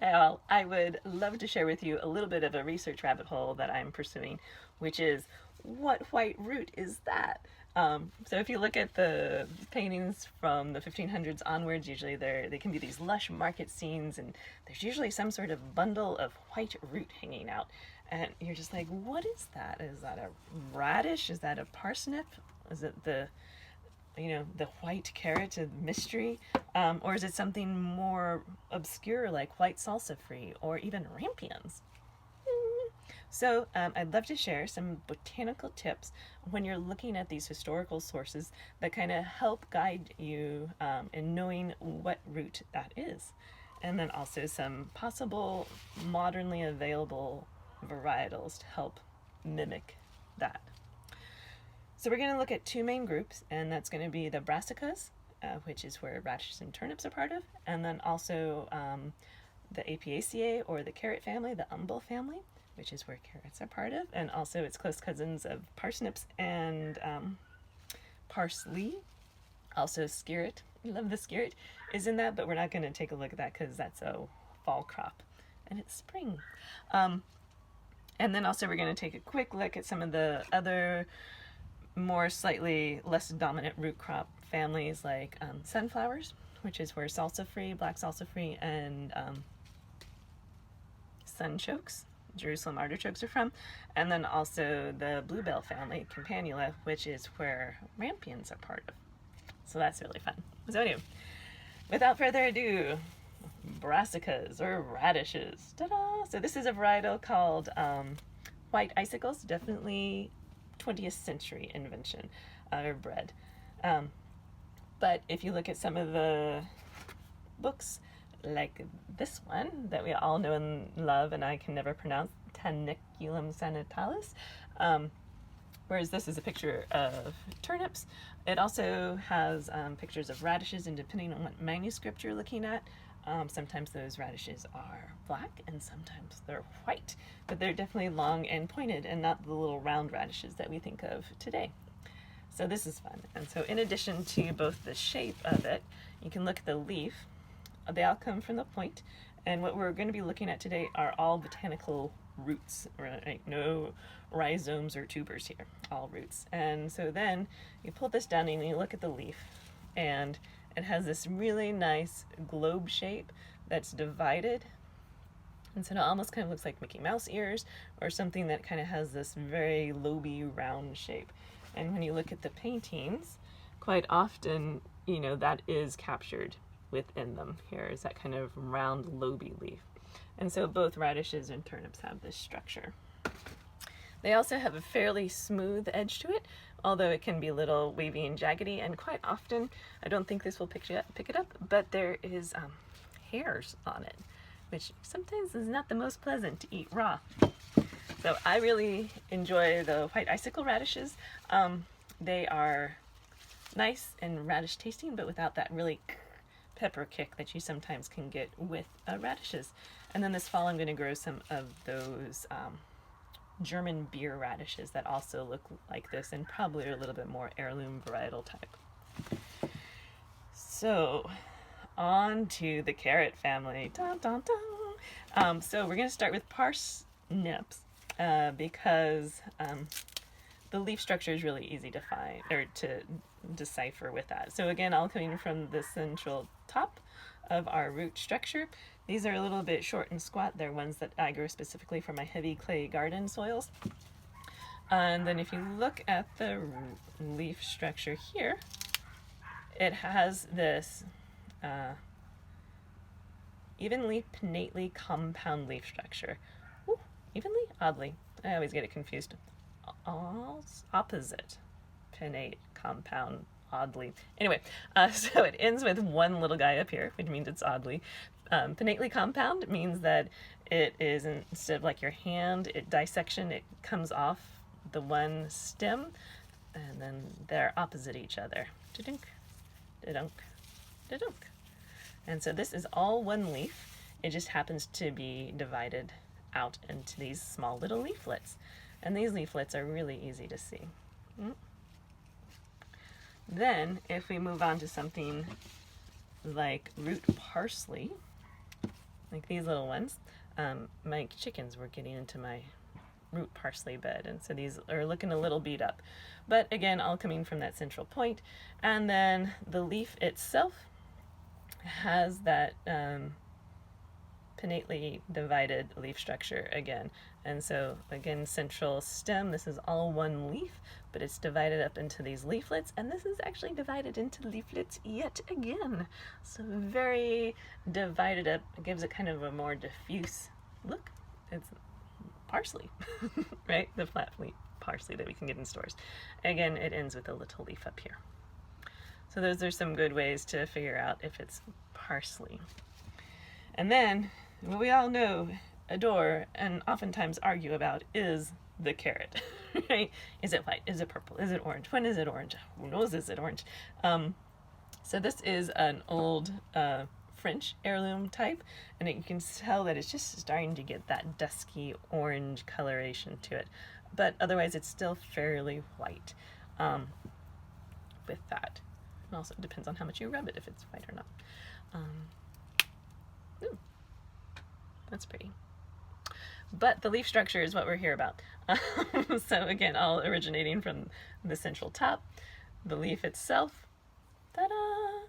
Well, I would love to share with you a little bit of a research rabbit hole that I'm pursuing, which is what white root is that? So if you look at the paintings from the 1500s onwards, usually they can be these lush market scenes, and there's usually some sort of bundle of white root hanging out, and you're just like, what is that? Is that a radish? Is that a parsnip? Is it the white carrot of mystery? Or is it something more obscure like white salsa free or even rampions? So I'd love to share some botanical tips when you're looking at these historical sources that kind of help guide you in knowing what root that is. And then also some possible modernly available varietals to help mimic that. So we're going to look at two main groups, and that's going to be the Brassicas, which is where radishes and turnips are part of, and then also the Apiaceae, or the carrot family, the umbel family, which is where carrots are part of, and also its close cousins of parsnips and parsley. Also skirret, we love the skirret, is in that, but we're not going to take a look at that because that's a fall crop, and it's spring. And then also we're going to take a quick look at some of the other more slightly less dominant root crop families like sunflowers, which is where salsa free, black salsa free, and sunchokes, Jerusalem artichokes, are from. And then also the bluebell family, campanula, which is where rampions are part of. So that's really fun. So anyway, without further ado, brassicas or radishes. Ta-da! So this is a varietal called white icicles, definitely 20th century invention or bread. But if you look at some of the books, like this one that we all know and love, and I can never pronounce, Taniculum sanitalis, whereas this is a picture of turnips. It also has pictures of radishes, and depending on what manuscript you're looking at, sometimes those radishes are black and sometimes they're white, but they're definitely long and pointed and not the little round radishes that we think of today. So this is fun. And so in addition to both the shape of it, you can look at the leaf. They all come from the point, and what we're going to be looking at today are all botanical roots, right? No rhizomes or tubers here, all roots. And so then you pull this down and you look at the leaf, and it has this really nice globe shape that's divided. And so it almost kind of looks like Mickey Mouse ears or something that kind of has this very loby round shape. And when you look at the paintings, quite often, that is captured within them. Here is that kind of round loby leaf. And so both radishes and turnips have this structure. They also have a fairly smooth edge to it, although it can be a little wavy and jaggedy, and quite often, I don't think this will pick it up, but there is hairs on it, which sometimes is not the most pleasant to eat raw. So I really enjoy the white icicle radishes. They are nice and radish tasting, but without that really pepper kick that you sometimes can get with radishes. And then this fall I'm going to grow some of those German beer radishes that also look like this and probably are a little bit more heirloom varietal type. So on to the carrot family. Dun, dun, dun. So we're going to start with parsnips because the leaf structure is really easy to find or to decipher with that. So again, all coming from the central top of our root structure. These are a little bit short and squat. They're ones that I grow specifically for my heavy clay garden soils. And then if you look at the leaf structure here, it has this evenly pinnately compound leaf structure. Ooh, evenly? Oddly. I always get it confused. Opposite. Pinnate, compound, oddly. Anyway, so it ends with one little guy up here, which means it's oddly. Pinnately compound means that it is, instead of like your hand, dissection, it comes off the one stem, and then they're opposite each other. Da-dunk, da-dunk, da-dunk. And so this is all one leaf. It just happens to be divided out into these small little leaflets. And these leaflets are really easy to see. Then, if we move on to something like root parsley, like these little ones. My chickens were getting into my root parsley bed, and so these are looking a little beat up. But again, all coming from that central point. And then the leaf itself has that pinnately divided leaf structure again. And so again, central stem, this is all one leaf, but it's divided up into these leaflets, and this is actually divided into leaflets yet again. So very divided up. It gives it kind of a more diffuse look. It's parsley, right? The flat leaf parsley that we can get in stores. Again, it ends with a little leaf up here. So those are some good ways to figure out if it's parsley. And then what we all know, adore, and oftentimes argue about is the carrot, right? Is it white? Is it purple? Is it orange? When is it orange? Who knows is it orange? So this is an old French heirloom type, and you can tell that it's just starting to get that dusky orange coloration to it. But otherwise it's still fairly white with that. It also depends on how much you rub it, if it's white or not. Ooh, that's pretty. But the leaf structure is what we're here about. So again, all originating from the central top, the leaf itself, ta-da!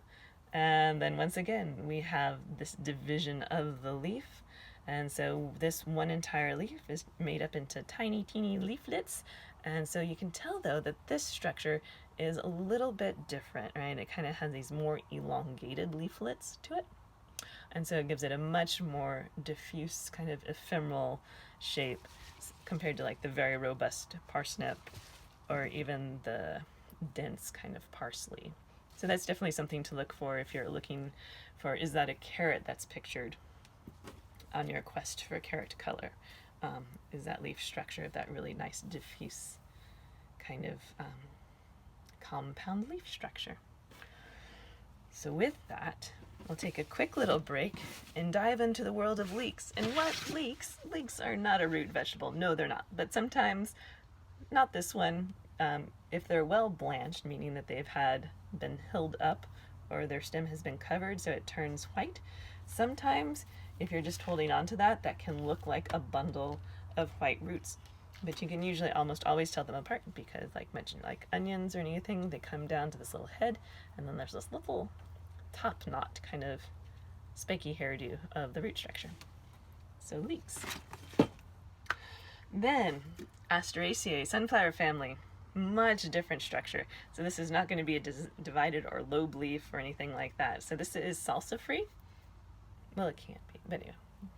And then once again, we have this division of the leaf. And so this one entire leaf is made up into tiny, teeny leaflets. And so you can tell though that this structure is a little bit different, right? It kind of has these more elongated leaflets to it. And so it gives it a much more diffuse, kind of ephemeral shape compared to like the very robust parsnip or even the dense kind of parsley. So that's definitely something to look for if you're looking for, is that a carrot that's pictured on your quest for carrot color? Is that leaf structure of that really nice diffuse kind of compound leaf structure? So with that, we'll take a quick little break and dive into the world of leeks. And what leeks? Leeks are not a root vegetable. No, they're not. But sometimes, not this one, if they're well blanched, meaning that they've been hilled up or their stem has been covered so it turns white. Sometimes, if you're just holding on to that, that can look like a bundle of white roots. But you can usually almost always tell them apart because, like mentioned, like onions or anything, they come down to this little head, and then there's this little top knot, kind of spiky hairdo of the root structure. So leeks. Then Asteraceae, sunflower family, much different structure. So this is not going to be a divided or lobe leaf or anything like that. So this is salsa free. Well, it can't be, but anyway,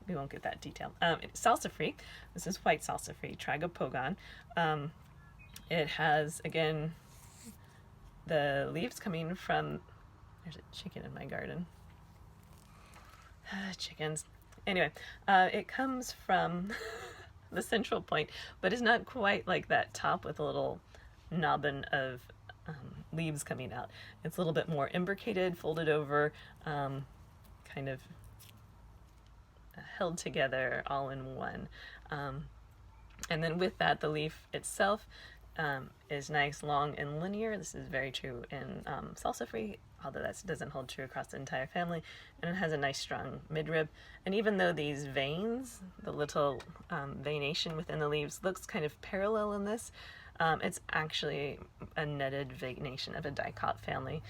we won't get that detail. It's salsa free. This is white salsa free, Trigopogon. It has, again, the leaves coming from, there's a chicken in my garden. Chickens. Anyway, it comes from the central point, but it's not quite like that top with a little knobbin of leaves coming out. It's a little bit more imbricated, folded over, kind of held together all in one. And then with that, the leaf itself is nice, long, and linear. This is very true in salsa free, although that doesn't hold true across the entire family. And it has a nice strong midrib. And even though these veins, the little veination within the leaves looks kind of parallel in this, it's actually a netted veination of a dicot family.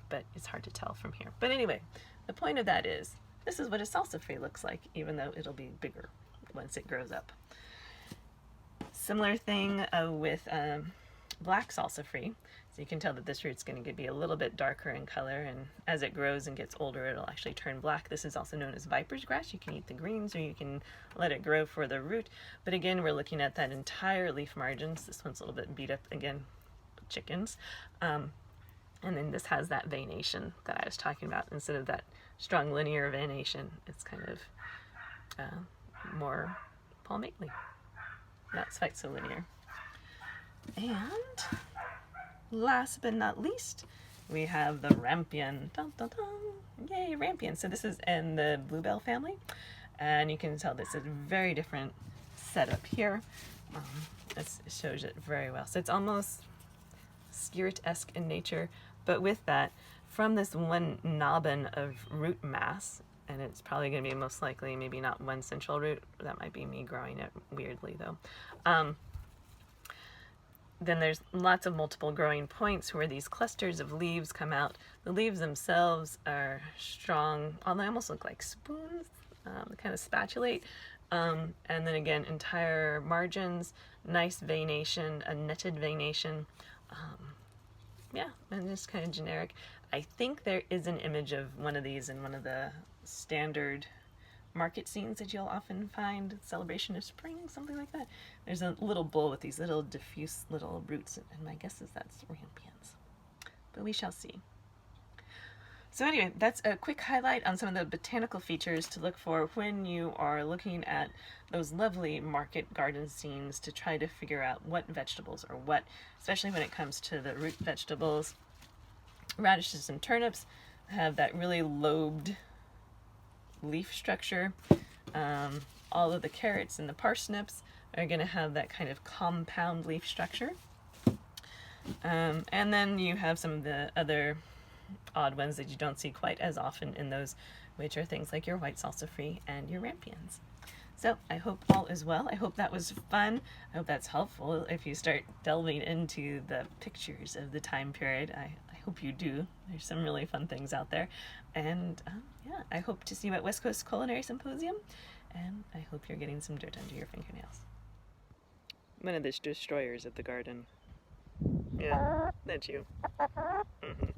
But it's hard to tell from here. But anyway, the point of that is, this is what a salsa free looks like, even though it'll be bigger once it grows up. Similar thing with black salsa free. So you can tell that this root's going to be a little bit darker in color, and as it grows and gets older, it'll actually turn black. This is also known as viper's grass. You can eat the greens or you can let it grow for the root. But again, we're looking at that entire leaf margins. This one's a little bit beat up, again, chickens. And then this has that veination that I was talking about. Instead of that strong linear veination, it's kind of more palmately, not quite so linear. And last but not least, we have the rampion. Dun, dun, dun. Yay, rampion. So this is in the bluebell family, and you can tell this is a very different setup here. This shows it very well. So it's almost skirret-esque in nature, but with that, from this one nobbin of root mass, and it's probably going to be most likely maybe not one central root. That might be me growing it weirdly though. Then there's lots of multiple growing points where these clusters of leaves come out. The leaves themselves are strong, although they almost look like spoons. They kind of spatulate. And then again, entire margins, nice veination, a netted veination. Yeah, and just kind of generic. I think there is an image of one of these in one of the standard market scenes that you'll often find, Celebration of Spring, something like that. There's a little bowl with these little diffuse little roots, and my guess is that's rampions. But we shall see. So anyway, that's a quick highlight on some of the botanical features to look for when you are looking at those lovely market garden scenes to try to figure out what vegetables are what, especially when it comes to the root vegetables. Radishes and turnips have that really lobed leaf structure. All of the carrots and the parsnips are going to have that kind of compound leaf structure. And then you have some of the other odd ones that you don't see quite as often in those, which are things like your white salsa free and your rampions. So I hope all is well. I hope that was fun. I hope that's helpful if you start delving into the pictures of the time period. I hope you do. There's some really fun things out there. And yeah, I hope to see you at West Coast Culinary Symposium. And I hope you're getting some dirt under your fingernails. One of the destroyers of the garden. Yeah, that's you. Mm-hmm.